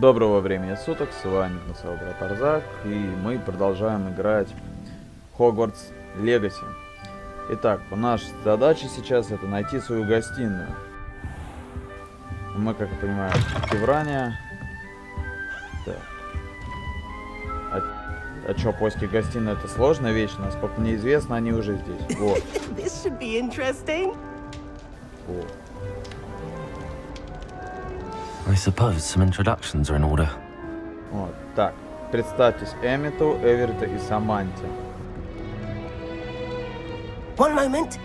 Доброго времени суток, с вами брат Арзак, и мы продолжаем играть Hogwarts Legacy. Итак, наша задача сейчас это найти свою гостиную. Мы, как я понимаю, Кеврания. Так. А чё, поиски гостиной это сложная вещь? Насколько мне известно, они уже здесь. Вот. This should be interesting. Вот. I suppose some introductions are in order. Вот. Так, представьтесь Эммету, Эверету и Саманте. One moment.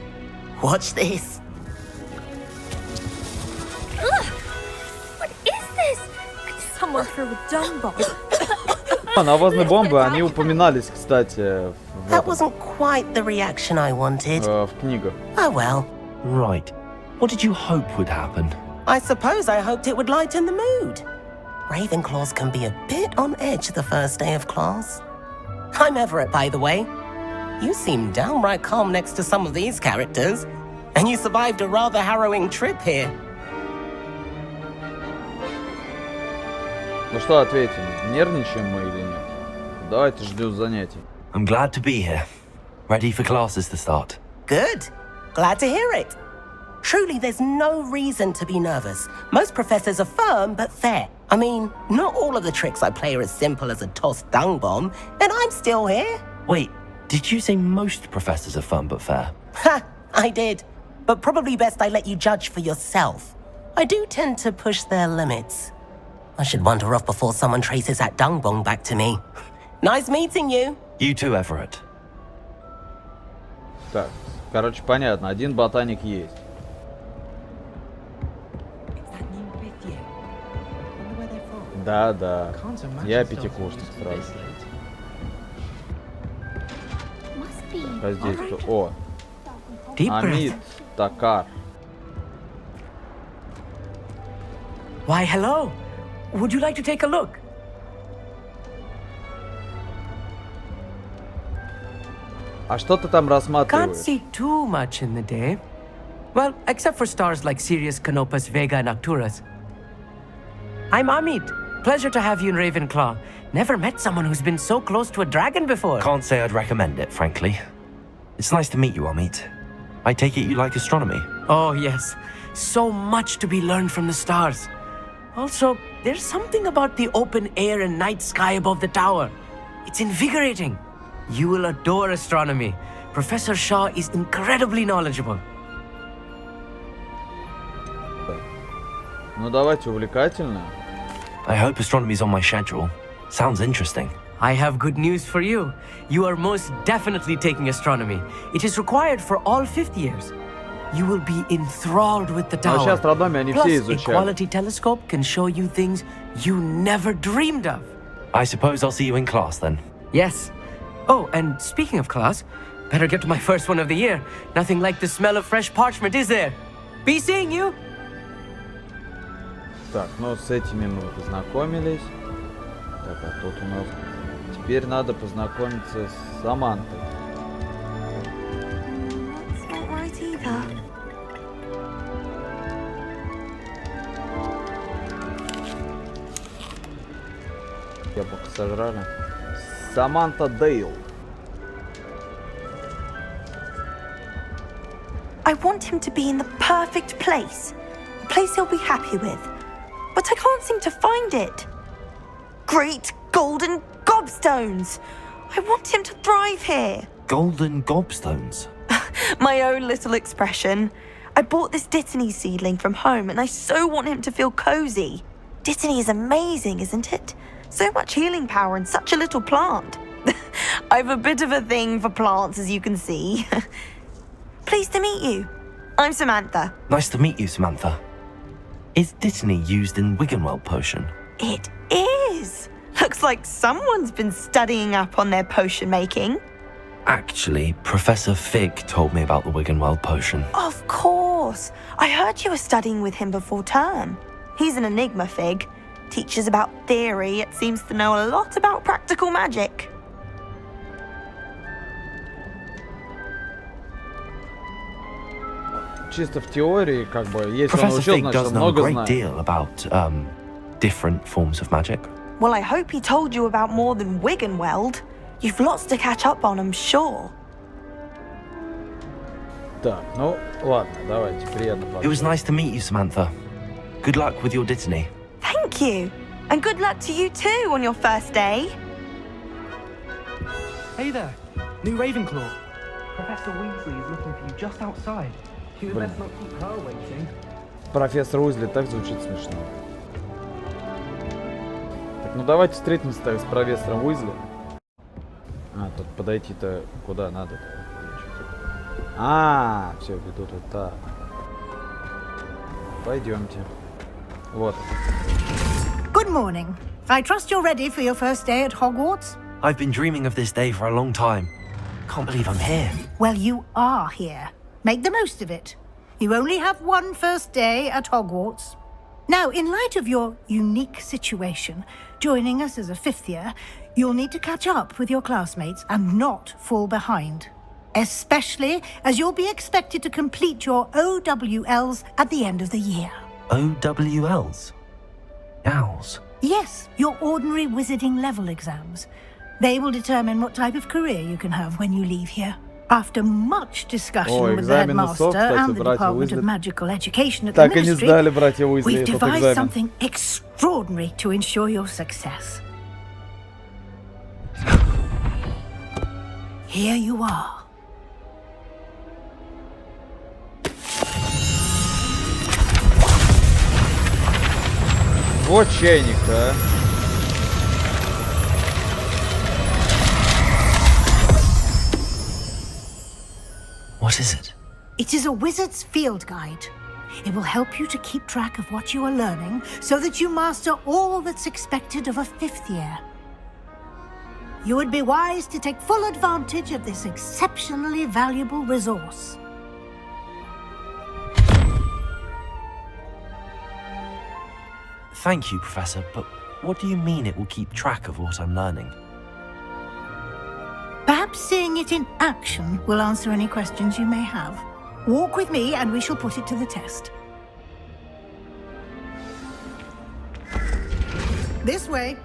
Watch this. What is this? Someone threw a dung bomb. Навозные бомбы, они упоминались, кстати, That wasn't quite the reaction I wanted. в книгах. Oh well. Right. What did you hope would happen? I suppose I hoped it would lighten the mood. Ravenclaws can be a bit on edge the first day of class. I'm Everett, by the way. You seem downright calm next to some of these characters. And you survived a rather harrowing trip here. Ну что, ответим, нервничаем мы или нет? Давайте ждем занятий. I'm glad to be here. Ready for classes to start. Good. Glad to hear it. Truly, there's no reason to be nervous. Most professors are firm but fair. I mean, not all of the tricks I play are as simple as a tossed dung bomb, and I'm still here. Wait, did you say most professors are fun but fair? Ha! I did. But probably best I let you judge for yourself. I do tend to push their limits. I should wander off before someone traces that dung bomb back to me. Nice meeting you. You too, Everett. Так, короче, понятно, один ботаник есть. Да, я пятикурсник сразу. Так, а здесь кто? О, Амид Такар. Why, hello. Would you like to take a look? А что ты там Can't рассматриваешь? see too much in the day. Well, except for stars like Sirius, Canopus, Vega, and Arcturus. I'm Amit. Pleasure to have you in Ravenclaw. Never met someone who's been so close to a dragon before. Can't say I'd recommend it, frankly. It's nice to meet you, Amit. I take it you like astronomy. Oh, yes. So much to be learned from the stars. Also, there's something about the open air and night sky above the tower. It's invigorating. You will adore astronomy. Professor Shaw is incredibly knowledgeable. Ну давайте увлекательно. I hope astronomy's on my schedule. Sounds interesting. I have good news for you. You are most definitely taking astronomy. It is required for all fifth years. You will be enthralled with the Но вообще tower. астрономию они все Plus, a изучают. quality telescope can show you things you never dreamed of. I suppose I'll see you in class then. Yes. Oh, and speaking of class, better get to my first one of the year. Nothing like the smell of fresh parchment, is there? Be seeing you. Так, ну с этими мы познакомились. Так, а тут у нас... Теперь надо познакомиться с Самантой. That's not right either. Яблоко сожрали. Саманта Дейл. I want him to be in the perfect place. A place he'll be happy with. But I can't seem to find it. Great golden gobstones! I want him to thrive here. Golden gobstones. My own little expression. I bought this Dittany seedling from home and I so want him to feel cozy. Dittany is amazing, isn't it? So much healing power in such a little plant. I've a bit of a thing for plants, as you can see. Pleased to meet you. I'm Samantha. Nice to meet you, Samantha. Is Dittany used in Wiggenweld potion? It is. Looks like someone's been studying up on their potion making. Actually, Professor Fig told me about the Wiggenweld potion. Of course. I heard you were studying with him before term. He's an enigma, Fig. Teaches about theory, yet seems to know a lot about practical magic. Чисто в теории, как бы, если он Professor учил, Fig значит, does он know a много great знает. deal about different forms of magic. Well, I hope he told you about more than Wiggenweld. You've lots to catch up on, I'm sure. Так, ну ладно, давайте, приятно It was nice to meet you, Samantha. Good luck with your Dittany. Thank you. And good luck to you too on your first day. Hey there, new Ravenclaw. Professor Weasley is looking for you just outside. You Блин. best not keep her waiting. Профессор Уизли так звучит смешно. Так, ну давайте встретимся так с профессором Уизли. А, тут подойти-то куда надо-то? А, все, ведут вот так. Пойдемте. Вот. Good morning. I trust you're ready for your first day at Hogwarts? I've been dreaming of this day for a long time. Can't believe I'm here. Well, you are here. Make the most of it. You only have one first day at Hogwarts. Now, in light of your unique situation, joining us as a fifth year, you'll need to catch up with your classmates and not fall behind. Especially as you'll be expected to complete your OWLs at the end of the year. OWLs? Owls. Yes, your ordinary wizarding level exams. They will determine what type of career you can have when you leave here. After much discussion О, with the экзамены headmaster СОВ, кстати, and the братья Department Уизли of Magical Education at the так и не Ministry, сдали братья Уизли we've этот devised экзамен. something extraordinary to ensure your success. Here you are. Вот чайник-то, а. What is it? It is a wizard's field guide. It will help you to keep track of what you are learning so that you master all that's expected of a fifth year. You would be wise to take full advantage of this exceptionally valuable resource. Thank you, Professor, but what do you mean it will keep track of what I'm learning? Perhaps seeing it in action will answer any questions you may have. Walk with me and we shall put it to the test. This way.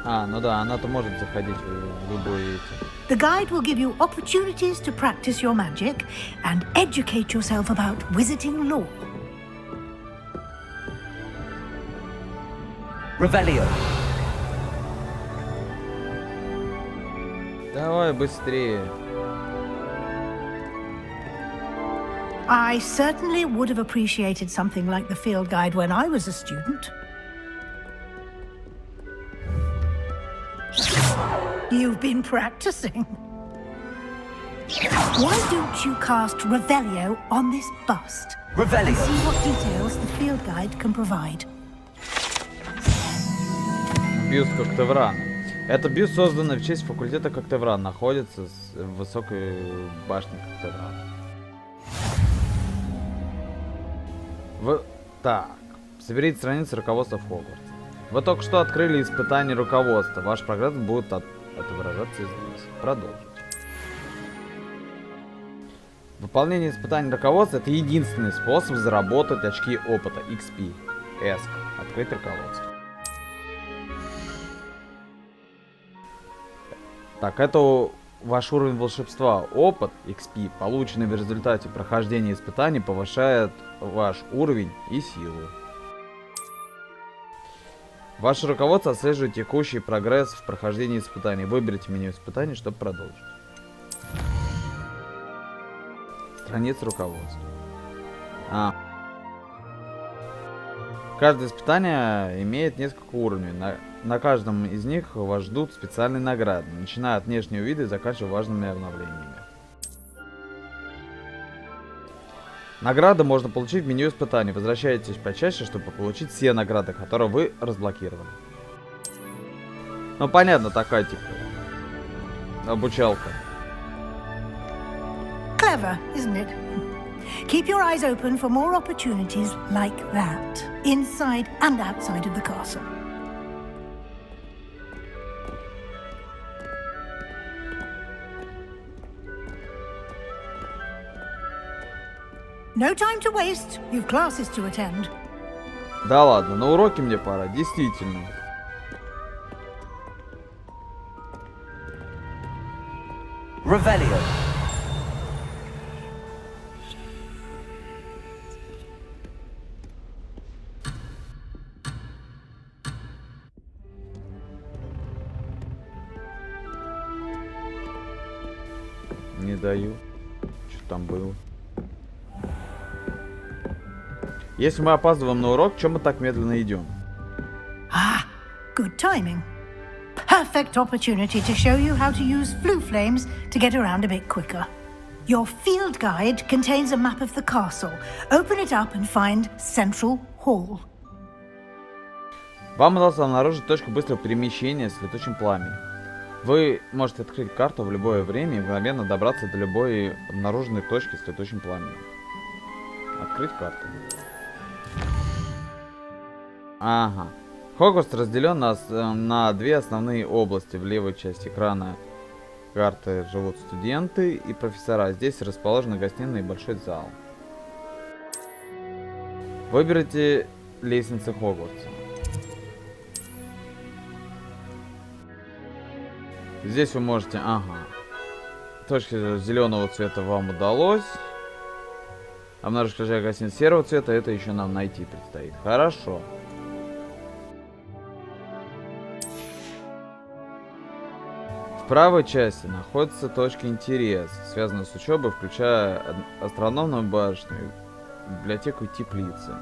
А, ну да, она-то может заходить в любой эти. The guide will give you opportunities to practice your magic and educate yourself about wizarding lore. Revelio. Давай быстрее. I certainly would have appreciated something like the field guide when I was a student. You've been practicing. Why don't you cast Revelio on this bust? Revelio. And see what details the field guide can provide. Бюст Коктеврана. Это бюст, созданный в честь факультета Коктевран, находится в высокой башне Коктеврана. Так, соберите страницы руководства Хогвартса. Вы только что открыли испытание руководства. Ваш прогресс будет отображаться здесь. Продолжить. Выполнение испытаний руководства — это единственный способ заработать очки опыта XP. ESC. Открыть руководство. Так, это ваш уровень волшебства. Опыт XP, полученный в результате прохождения испытаний, повышает ваш уровень и силу. Ваше руководство отслеживает текущий прогресс в прохождении испытаний. Выберите меню испытаний, чтобы продолжить. Страница руководства. Каждое испытание имеет несколько уровней. На каждом из них вас ждут специальные награды, начиная от внешнего вида и заканчивая важными обновлениями. Награды можно получить в меню испытаний. Возвращайтесь почаще, чтобы получить все награды, которые вы разблокировали. Ну понятно, такая типа обучалка. Clever, isn't it? Keep your eyes open for more opportunities like that, inside and outside of the castle. No time to waste. You've classes to attend. Да ладно, на уроки мне пора, действительно. Revelio. Не даю. Что там было? Если мы опаздываем на урок, чем мы так медленно идем? Ah, good timing. Perfect opportunity to show you how to use flue flames to get around a bit quicker. Your field guide contains a map of the castle. Open it up and find Central Hall. Вам удалось обнаружить точку быстрого перемещения с летучим пламенем. Вы можете открыть карту в любое время и мгновенно добраться до любой обнаруженной точки с летучим пламенем. Открыть карту. Ага. Хогвартс разделен на две основные области. В левой части экрана карты живут студенты и профессора. Здесь расположены гостиная и большой зал. Выберите лестницы Хогвартса. Здесь вы можете... Ага. Точки зеленого цвета вам удалось. Обнаружить ключевая гостиница серого цвета. Это еще нам найти предстоит. Хорошо. В правой части находятся точки интереса, связанные с учебой, включая астрономную башню, библиотеку и теплицы.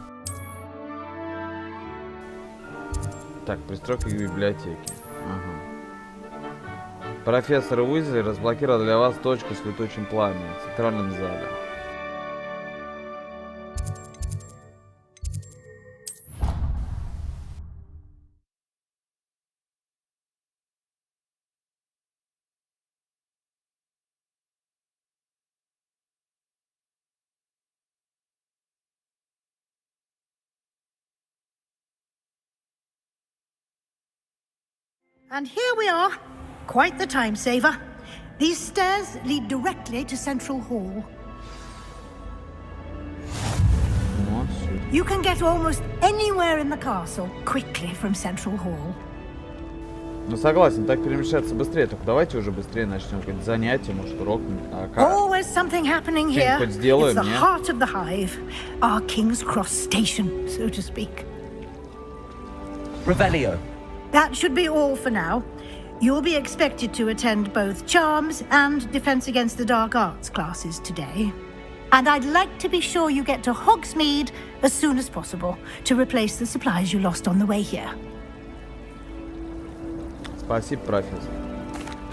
Так, пристройка к библиотеке. Ага. Профессор Уизли разблокировал для вас точку с летучим пламенем в центральном зале. And here we are. Quite the time saver. These stairs lead directly to Central Hall. You can get almost anywhere in the castle quickly from Central Hall. Ну согласен, так перемещаться быстрее. Только давайте уже быстрее начнем какое-нибудь занятие, может урок. Always something happening here. Что-нибудь сделаем, It's the не? heart of the hive. Our King's Cross station, so to speak. Revelio. That should be all for now. You'll be expected to attend both Charms and Defense Against the Dark Arts classes today. And I'd like to be sure you get to Hogsmeade as soon as possible to replace the supplies you lost on the way here. Спасибо, профессор.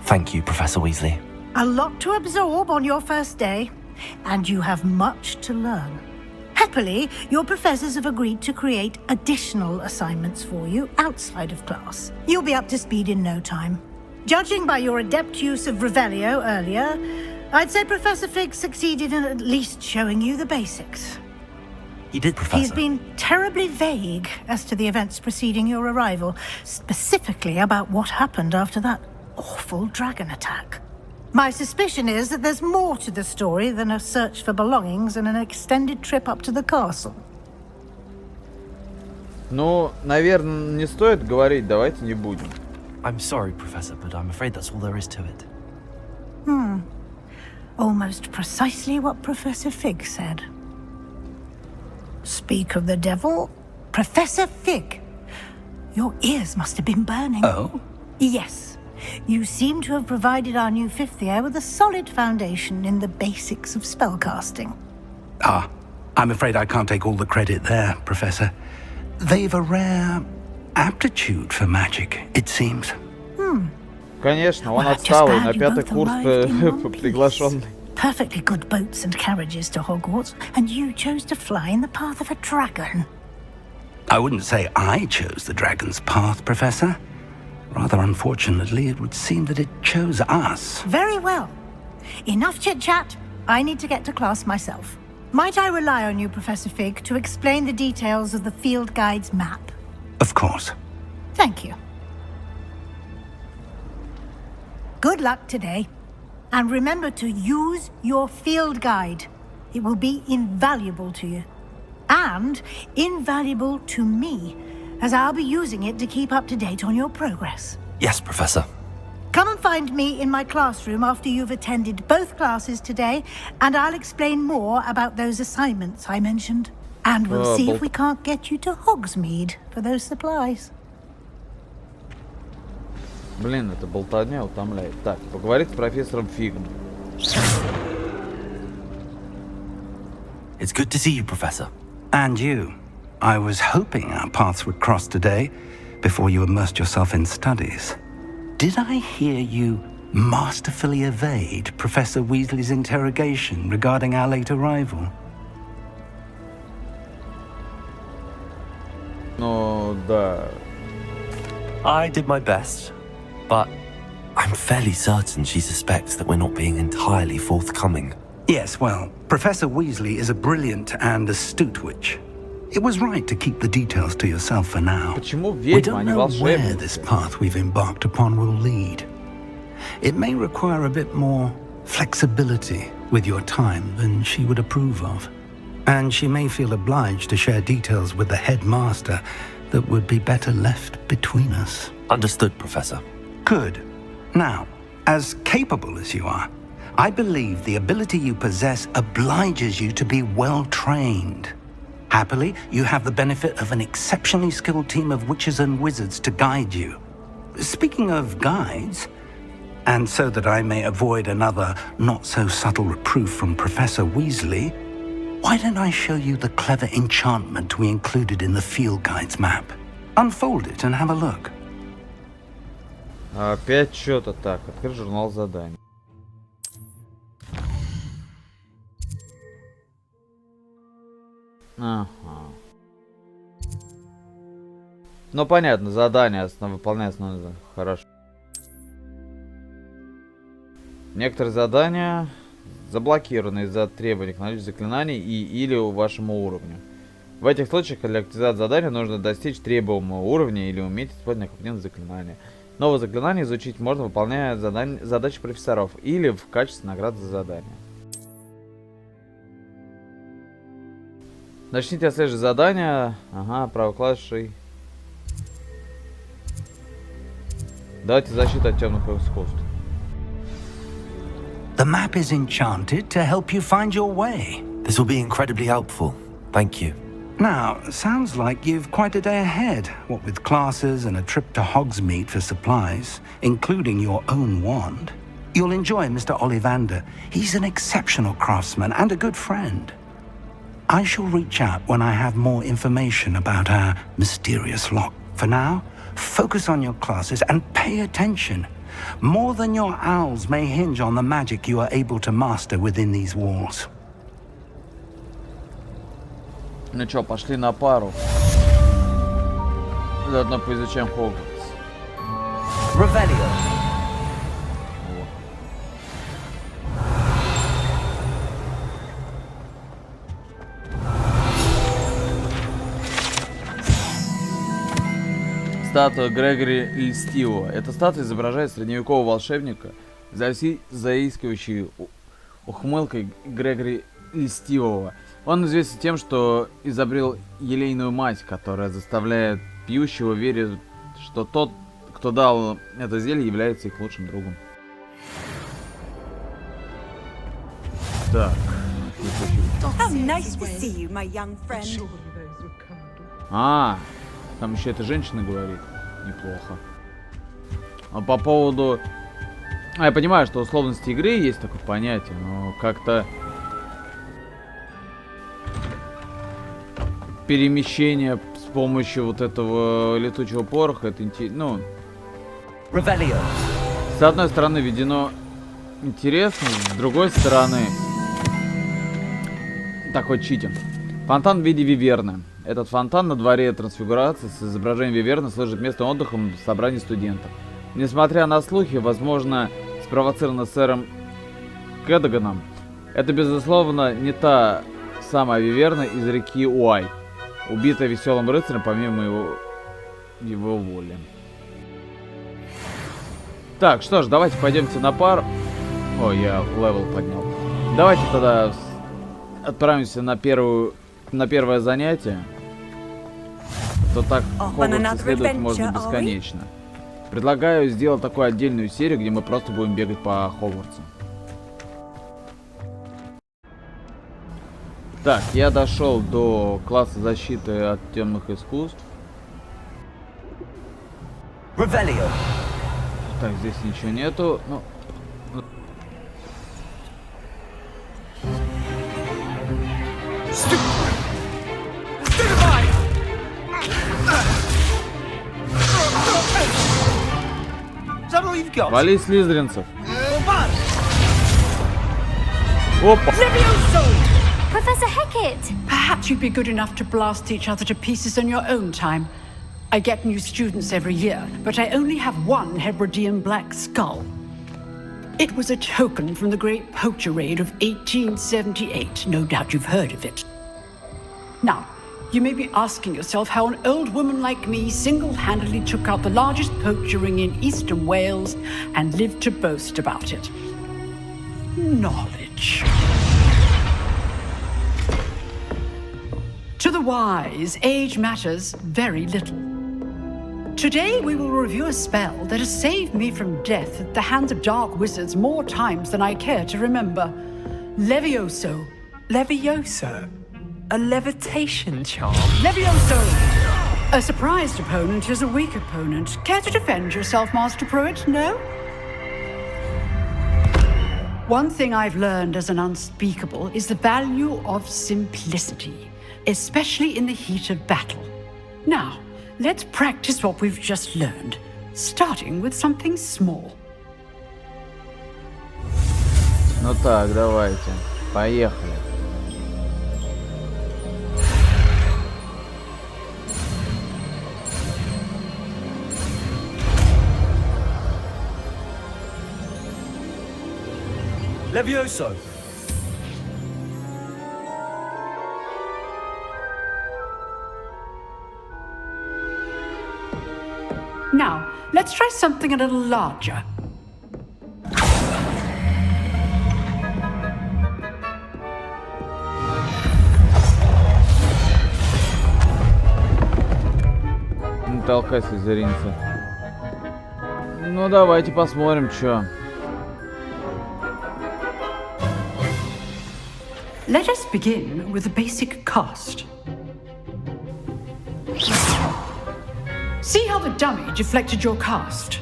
Thank you, Professor Weasley. A lot to absorb on your first day, and you have much to learn. Happily, your professors have agreed to create additional assignments for you outside of class. You'll be up to speed in no time. Judging by your adept use of Revelio earlier, I'd say Professor Fig succeeded in at least showing you the basics. He did, Professor. He's been terribly vague as to the events preceding your arrival, specifically about what happened after that awful dragon attack. My suspicion is that there's more to the story than a search for belongings and an extended trip up to the castle. Ну, наверное, не стоит говорить, давайте не будем. I'm sorry, Professor, but I'm afraid that's all there is to it. Almost precisely what Professor Fig said. Speak of the devil, Professor Fig. Your ears must have been burning. Oh? Yes. You seem to have provided our new fifth year with a solid foundation in the basics of spellcasting. Ah, I'm afraid I can't take all the credit there, Professor. They've a rare aptitude for magic, it seems. Конечно, он Well, I'm just отсталый, glad на you пятый both курс arrived in one piece. приглашенный. Perfectly good boats and carriages to Hogwarts, and you chose to fly in the path of a dragon. I wouldn't say I chose the dragon's path, Professor. Rather unfortunately, it would seem that it chose us. Very well. Enough chit-chat. I need to get to class myself. Might I rely on you, Professor Fig, to explain the details of the field guide's map? Of course. Thank you. Good luck today. And remember to use your field guide. It will be invaluable to you. and invaluable to me, as I'll be using it to keep up to date on your progress. Yes, Professor. Come and find me in my classroom after you've attended both classes today, and I'll explain more about those assignments I mentioned. And we'll see if we can't get you to Hogsmeade for those supplies. Блин, эта болтовня утомляет. Так, поговорить с профессором Фигом. It's good to see you, Professor. And you. I was hoping our paths would cross today, before you immersed yourself in studies. Did I hear you masterfully evade Professor Weasley's interrogation regarding our late arrival? Ну, да. I did my best, but I'm fairly certain she suspects that we're not being entirely forthcoming. Yes, well, Professor Weasley is a brilliant and astute witch. It was right to keep the details to yourself for now. Почему We ведьма, don't а не know where волшебница? this path we've embarked upon will lead. It may require a bit more flexibility with your time than she would approve of. And she may feel obliged to share details with the headmaster that would be better left between us. Understood, Professor. Good. Now, as capable as you are, I believe the ability you possess obliges you to be well trained. Happily, you have the benefit of an exceptionally skilled team of witches and wizards to guide you. Speaking of guides, and so that I may avoid another not-so-subtle reproof from Professor Weasley, why don't I show you the clever enchantment we included in the field guide's map? Unfold it and have a look. Опять что-то так. Открыть журнал заданий. Ага. Ну понятно, задание выполняет основное. Хорошо. Некоторые задания заблокированы из-за требований к наличию заклинаний или вашему уровню. В этих случаях для активизации задания нужно достичь требуемого уровня или уметь использовать необходимые заклинания. Новые заклинания изучить можно, выполняя задачи профессоров или в качестве награды за задание. Начните отслеживать задания. Ага, правоклавишей. Давайте защиту от темных искусств. The map is enchanted to help you find your way. This will be incredibly helpful. Thank you. Now, sounds like you've quite a day ahead, what with classes and a trip to Hogsmeade for supplies, including your own wand. You'll enjoy Mr. Ollivander. He's an exceptional craftsman and a good friend. I shall reach out when I have more information about our mysterious lock. For now, focus on your classes and pay attention. More than your owls may hinge on the magic you are able to master within these walls. Ну чё, пошли на пару. Заодно поизучаем Хогвартс. Revelio. Статуя Грегори Льстивого. Эта статуя изображает средневекового волшебника, заискивающий ухмылкой Грегори Льстивого. Он известен тем, что изобрел елейную мазь, которая заставляет пьющего верить, что тот, кто дал это зелье, является их лучшим другом. Так. How nice to see you, my young friend. Там еще эта женщина говорит. Неплохо. А по поводу... я понимаю, что условности игры есть такое понятие, но как-то... перемещение с помощью вот этого летучего пороха, это интересно. Revelio. С одной стороны введено интересно, с другой стороны такой читинг. Фонтан в виде виверны. Этот фонтан на дворе трансфигурации с изображением виверны служит местом отдыха в собрании студентов. Несмотря на слухи, возможно, спровоцировано сэром Кэдоганом, это, безусловно, не та самая виверна из реки Уай, убитая веселым рыцарем помимо его воли. Так, что ж, давайте пойдемте на пар. Ой, я левел поднял. Давайте тогда отправимся на первую на первое занятие, то так Off on Хогвартс another исследовать можно adventure, are we? бесконечно. Предлагаю сделать такую отдельную серию, где мы просто будем бегать по Хогвартсу. Так, я дошел до класса защиты от темных искусств. Revelio. Так, здесь ничего нету. Ну, Is that all you've got? вали слизеринцев. Опа! Professor Hecat! Perhaps you'd be good enough to blast each other to pieces on your own time. I get new students every year, but I only have one Hebridean black skull. It was a token from the Great Poacher Raid of 1878. No doubt you've heard of it. Now, you may be asking yourself how an old woman like me single-handedly took out the largest poacher ring in eastern Wales and lived to boast about it. Knowledge. To the wise, age matters very little. Today we will review a spell that has saved me from death at the hands of dark wizards more times than I care to remember. Levioso. Levioso? A levitation charm? Levioso! A surprised opponent is a weak opponent. Care to defend yourself, Master Pruitt? No? One thing I've learned as an unspeakable is the value of simplicity, especially in the heat of battle. Now, let's practice what we've just learned, starting with something small. Ну так, давайте. Поехали. Levioso. Now, let's try something a little larger. Не толкай слизеринца. Ну давайте посмотрим, чё. Let us begin with the basic cast. See how the dummy deflected your cast?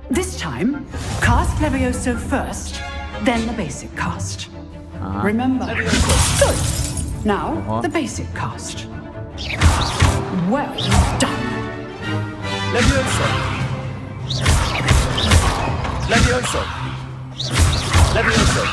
This time, cast Levioso first, then the basic cast. Remember? Good. Now, the basic cast. Well done. Levioso. Levioso. Levioso.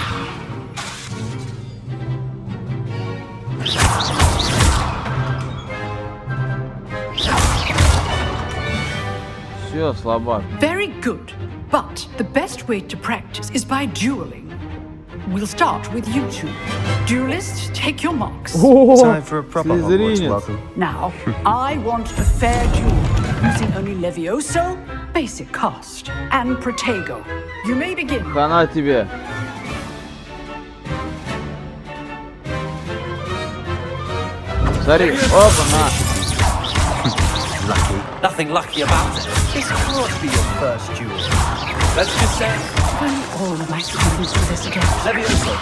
Все, слабак. Very good. But the best way to practice is by dueling. We'll start with you two. Duelists, take your marks. Time for a proper Hogwarts Слизеринец. welcome. Now, I want a fair duel, using only Levioso, basic cast, and Protego. You may begin. Хана тебе. Смотри, опа, на. Lucky. Nothing lucky about it. This can't be your first duel. Let's just say Will all of my students do this again? Levioso.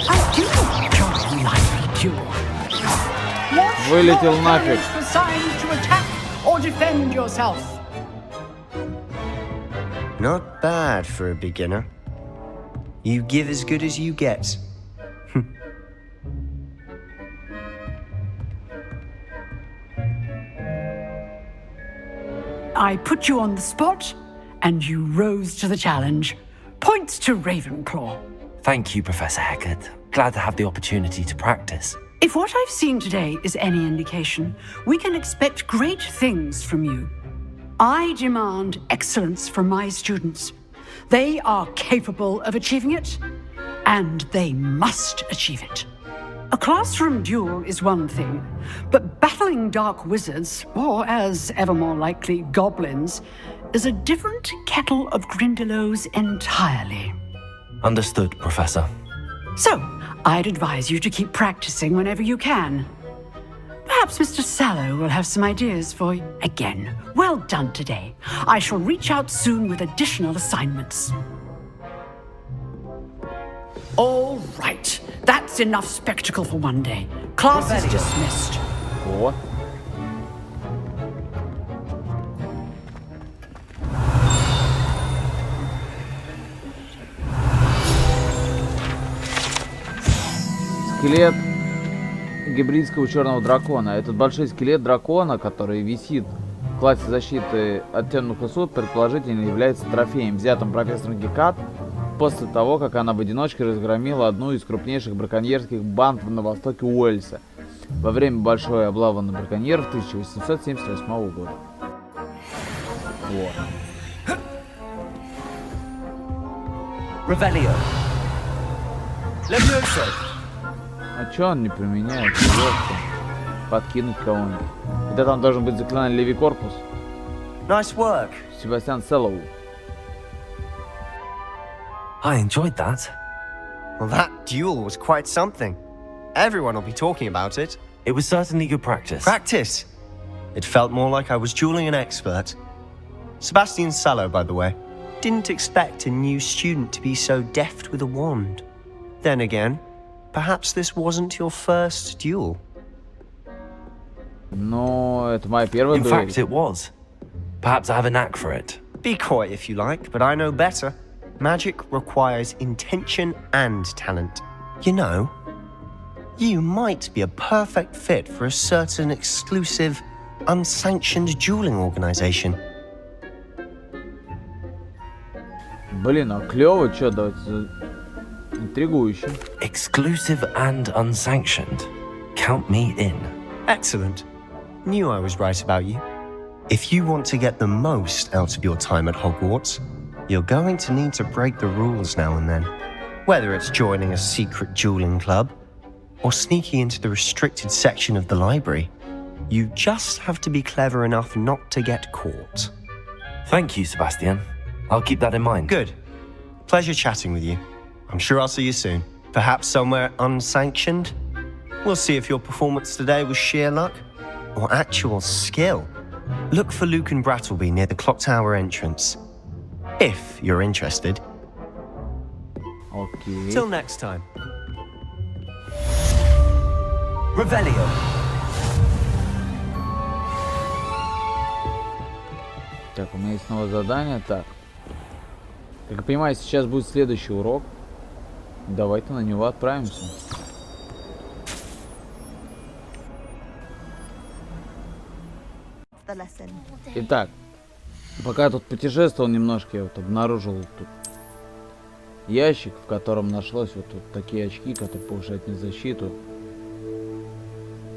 I do enjoy a lively duel. Watch Вылетел your нафиг. hands for signs to attack or defend yourself. Not bad for a beginner. You give as good as you get. I put you on the spot, and you rose to the challenge. Points to Ravenclaw. Thank you, Professor Hecat. Glad to have the opportunity to practice. If what I've seen today is any indication, we can expect great things from you. I demand excellence from my students. They are capable of achieving it, and they must achieve it. A classroom duel is one thing, but battling dark wizards, or as ever more likely, goblins, is a different kettle of Grindylows entirely. Understood, Professor. So, I'd advise you to keep practicing whenever you can. Perhaps Mr. Sallow will have some ideas for you. Again, well done today. I shall reach out soon with additional assignments. All right. That's enough spectacle for one day. Class is dismissed. О. Скелет гибридского черного дракона. Этот большой скелет дракона, который висит в классе защиты от темных усуд, предположительно является трофеем, взятым профессором Гекат после того, как она в одиночке разгромила одну из крупнейших браконьерских банд на востоке Уэльса во время большой облавы на браконьеров 1878 года. Вот. Revelio. Levioso. А чё он не применяет? Просто подкинуть кого-нибудь. Это там должен быть заклинание Леви Корпус. Nice work. Себастьян Селлоу. I enjoyed that. Well, that duel was quite something. Everyone will be talking about it. It was certainly good practice. Practice? It felt more like I was dueling an expert. Sebastian Sallow, by the way. Didn't expect a new student to be so deft with a wand. Then again, perhaps this wasn't your first duel. Но это моя первая In дуэль. fact, it was. Perhaps I have a knack for it. Be coy if you like, but I know better. Magic requires intention and talent. You know, you might be a perfect fit for a certain exclusive, unsanctioned dueling organization. Блин, а клево, чё, давайте... Интригующе. Exclusive and unsanctioned. Count me in. Excellent. Knew I was right about you. If you want to get the most out of your time at Hogwarts, you're going to need to break the rules now and then. Whether it's joining a secret dueling club, or sneaking into the restricted section of the library, you just have to be clever enough not to get caught. Thank you, Sebastian. I'll keep that in mind. Good. Pleasure chatting with you. I'm sure I'll see you soon. Perhaps somewhere unsanctioned? We'll see if your performance today was sheer luck or actual skill. Look for Luke and Brattleby near the clock tower entrance. If you're interested. Окей. Till next time. Revelio. Так, у меня есть новое задание. Так. Как я понимаю, сейчас будет следующий урок. Давайте на него отправимся. Итак, пока я тут путешествовал немножко, я вот обнаружил тут ящик, в котором нашлось вот тут такие очки, которые повышают мне защиту.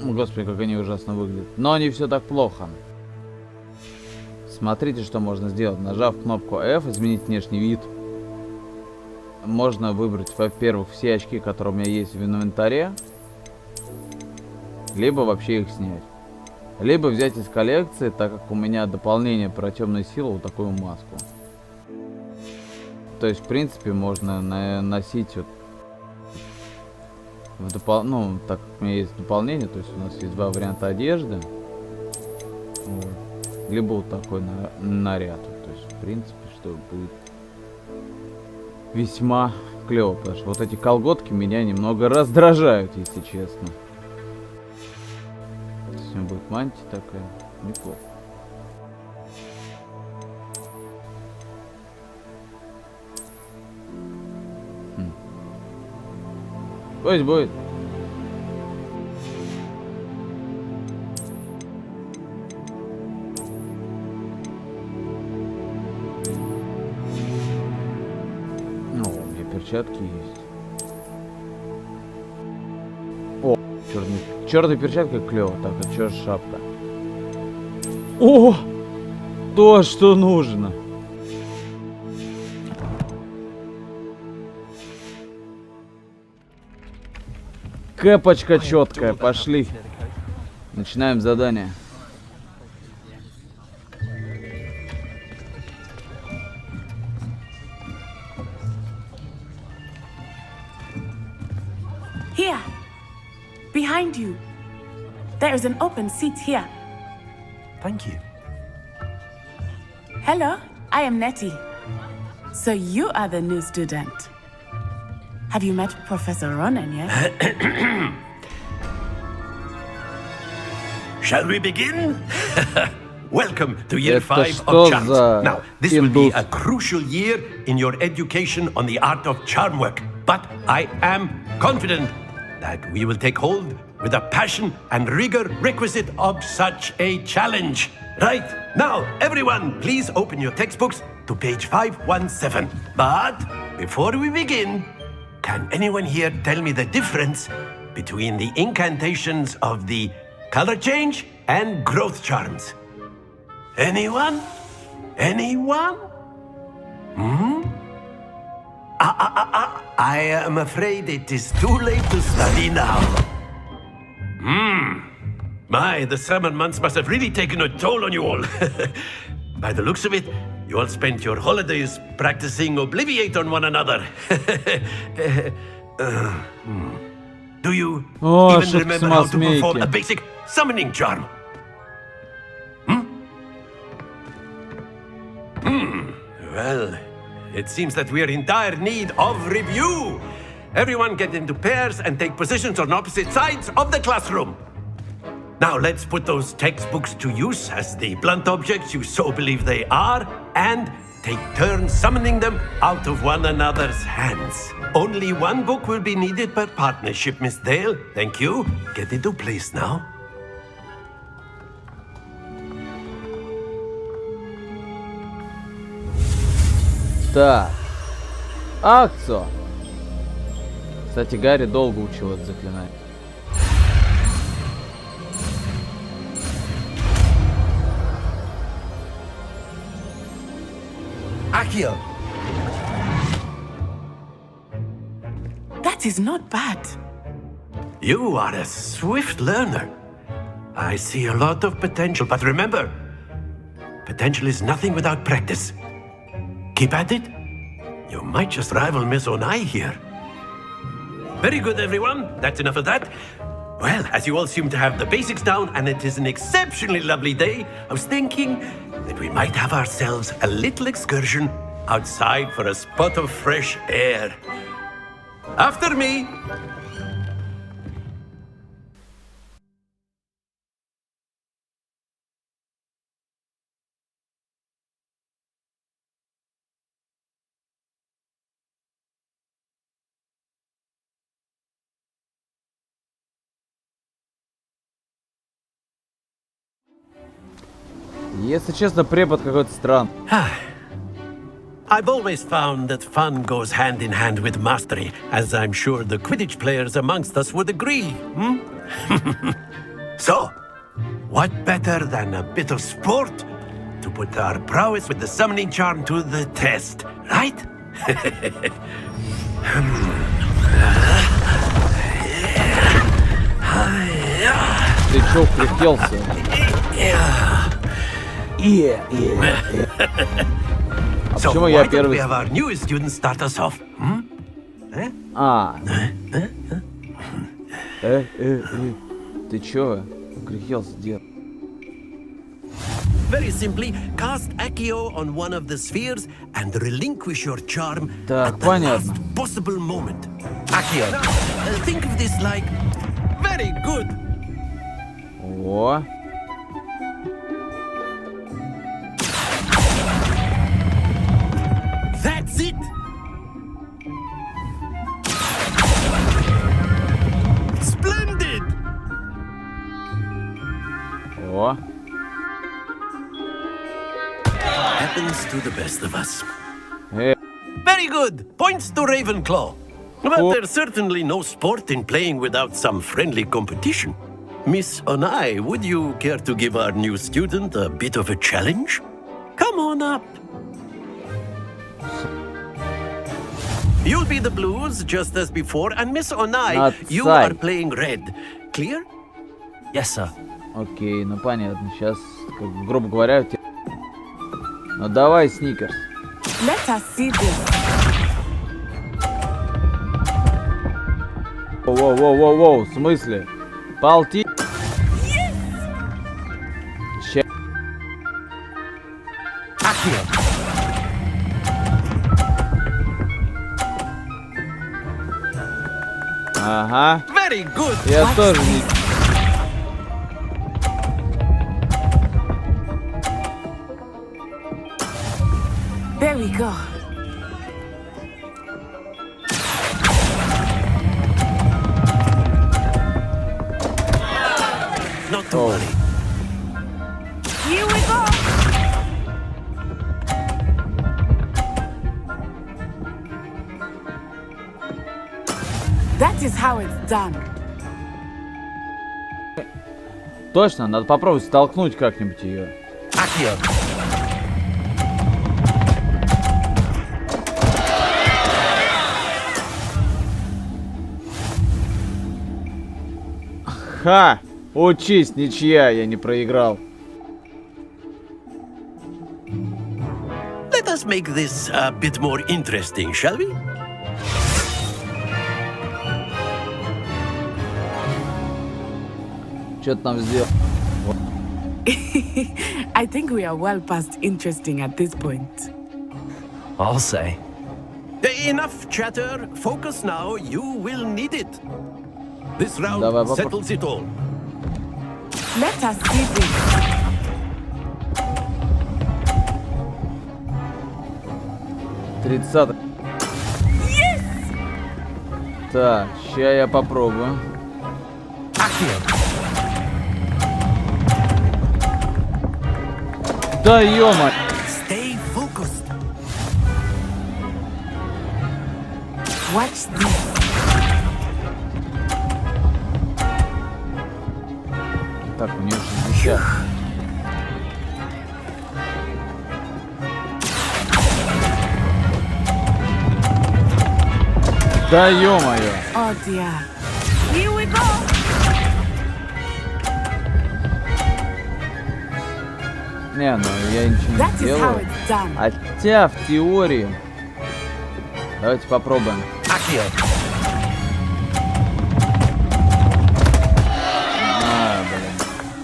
Господи, как они ужасно выглядят. Но не все так плохо. Смотрите, что можно сделать. Нажав кнопку F, изменить внешний вид. Можно выбрать, во-первых, все очки, которые у меня есть в инвентаре. Либо вообще их снять. Либо взять из коллекции, так как у меня дополнение про темную силу, вот такую маску. То есть, в принципе, можно носить вот ну, так как у меня есть дополнение, то есть у нас есть два варианта одежды. Вот. Либо вот такой наряд. То есть, в принципе, что будет весьма клево, потому что вот эти колготки меня немного раздражают, если честно. Сегодня будет мантия такая, неплохо. Пусть будет. Ну, у меня перчатки есть. О, черная перчатка клево. Так, а что же шапка? О! То, что нужно. Кэпочка четкая, пошли. Начинаем задание. Here, behind you. There is an open seat here. Thank you. Hello, I am Nettie. So you are the new student. Have you met Professor Ronan yet? Shall we begin? Welcome to year 5 of charms. Now, this will be a crucial year in your education on the art of charm work. But I am confident that we will take hold with the passion and rigor requisite of such a challenge. Right, now, everyone, please open your textbooks to page 517. But before we begin, can anyone here tell me the difference between the incantations of the color change and growth charms? Anyone? Anyone? I am afraid it is too late to study now. My, the summer months must have really taken a toll on you all. By the looks of it, you all spent your holidays practicing Obliviate on one another. Do you even remember how to perform a basic summoning charm? Well, it seems that we are in dire need of review. Everyone get into pairs and take positions on opposite sides of the classroom. Now let's put those textbooks to use as the blunt objects you so believe they are, and take turns summoning them out of one another's hands. Only one book will be needed per partnership, Miss Dale. Thank you. Get into place now. Так. Акцо. Кстати, Гарри долго учил это заклинание. Accio. That is not bad. You are a swift learner. I see a lot of potential, but remember, potential is nothing without practice. Keep at it. You might just rival Miss Onai here. Very good, everyone. That's enough of that. Well, as you all seem to have the basics down, and it is an exceptionally lovely day, I was thinking that we might have ourselves a little excursion outside for a spot of fresh air. After me. Если честно, препод какой-то странный. I've always found that fun goes hand in hand with mastery, as I'm sure the Quidditch players amongst us would agree. So, what better than a bit of sport to put our prowess with the summoning charm to the test, right? Ты чё, прикелся? So why don't we have our newest student start us off? Ты чё? Прикелся, дед. Very simply, cast Accio on one of the spheres and relinquish your charm at the last possible moment. Accio. Now, think of this like... Very good. О. That's it. Splendid. О. Happens to the best of us. Very good. Points to Ravenclaw. But there's certainly no sport in playing without some friendly competition. Miss Onai, would you care to give our new student a bit of a challenge? Come on up. You'll be the blues just as before, and Miss Onai, you are playing red. Clear? Yes, sir. Окей, ну понятно. Сейчас, как, грубо говоря, у тебя... Ну давай, Сникерс. Let us see this. Воу-воу-воу-воу, в смысле? Полти... Ага. Very good. Я тоже не... There we go. Not to worry. Here we go. That is how it's done. Точно, надо попробовать столкнуть как-нибудь ее. Accio. Ха! Учись, ничья, я не проиграл. Let us make this a bit more interesting, shall we? Что ты там сделал? I think we are well past interesting at this point. I'll say. Enough chatter. Focus now. You will need it. This round Давай, settles it all. Let us see this. Тридцатый. Yes! Так, ща я попробую. Да ё-моё! Stay focused. Watch this. Так, у нее 60. Да ё-моё! Oh dear. Here we go. Не, ну я ничего не That is how делаю. it's done. Хотя в теории. Давайте попробуем.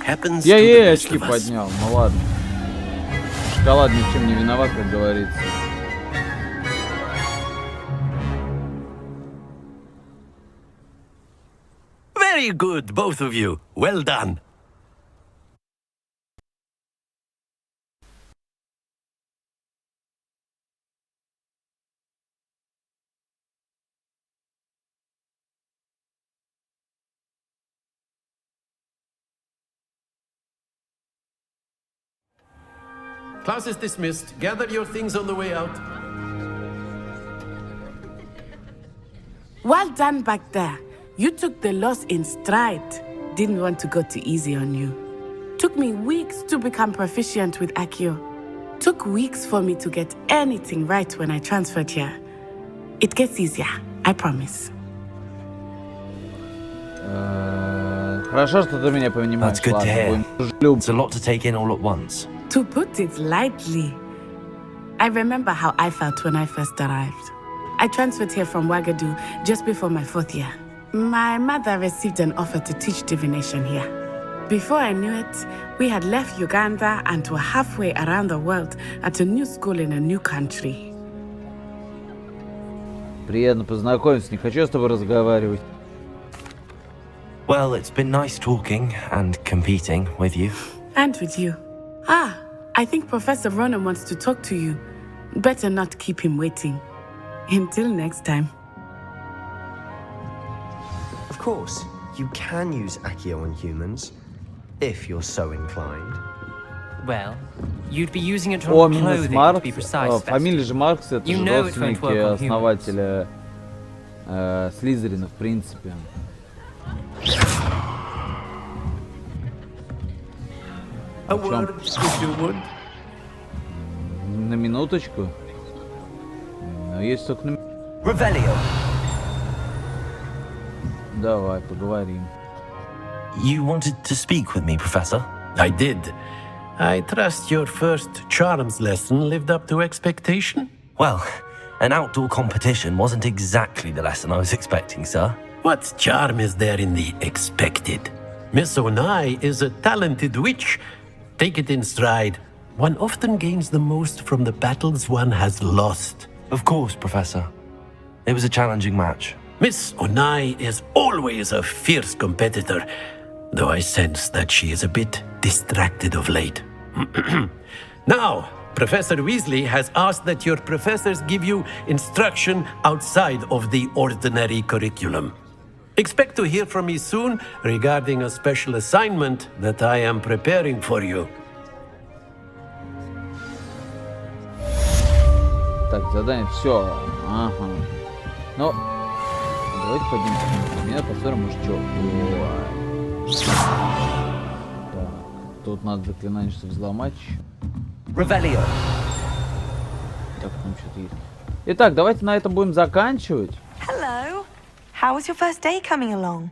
Happens Я to the ей best очки of us. поднял, ну ладно. Шоколад ни в чем не виноват, как говорится. Very good, both of you. Well done. Class is dismissed. Gather your things on the way out. Well done back there. You took the loss in stride. Didn't want to go too easy on you. Took me weeks to become proficient with Accio. Took weeks for me to get anything right when I transferred here. It gets easier, I promise. Хорошо, что ты меня понимаешь. That's good to Ладно, hear. будем дружелюбны. It's a lot to take in all at once. To put it lightly, I remember how I felt when I first arrived. I transferred here from Wagadu just before my 4th year. My mother received an offer to teach divination here. Before I knew it, we had left Uganda and were halfway around the world at a new school in a new country. Приятно познакомиться, не хочу с тобой разговаривать. Well, it's been nice talking and competing with you. And with you. Ah, I think Professor Ronan wants to talk to you. Better not keep him waiting. Until next time. Of course, you can use Accio on humans, if you're so inclined. Well, you'd be using it О, on минус clothing, to Маркс. be precise. Фамилия же Маркс, это You же know it won't родственники work on основателя Слизерина, в принципе. A word, if you would. На минуточку. Но есть только на... Revelio. Давай, поговорим. You wanted to speak with me, Professor? I did. I trust your first charms lesson lived up to expectation? Well, an outdoor competition wasn't exactly the lesson I was expecting, sir. What charm is there in the expected? Miss Onai is a talented witch. Take it in stride. One often gains the most from the battles one has lost. Of course, Professor. It was a challenging match. Miss Onai is always a fierce competitor, though I sense that she is a bit distracted of late. Now, Professor Weasley has asked that your professors give you instruction outside of the ordinary curriculum. Expect to hear from me soon regarding a special assignment that I am preparing for you. Так, задание, все. Ага. Ну, давайте поднимемся на кабинет, посмотрим, может, что. Так, тут надо заклинание, чтобы взломать. Ревелио. Так, там что-то есть. Итак, давайте на этом будем заканчивать. Hello. How was your first day coming along?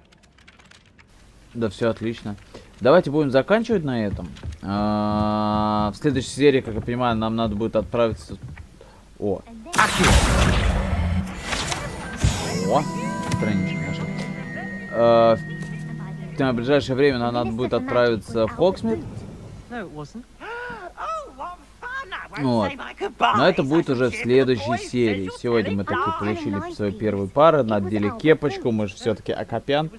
Да, все отлично. Давайте будем заканчивать на этом. В следующей серии, как я понимаю, нам надо будет отправиться... О, страничка наша. В ближайшее время нам надо будет отправиться в Хогсмит. Вот. Но это будет уже в следующей серии. Сегодня мы таки получили свою первую пару, надели кепочку, мы же все-таки Акопян.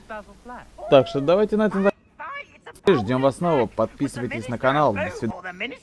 Так что давайте на этом. Ждем вас снова, подписывайтесь на канал. До свидания.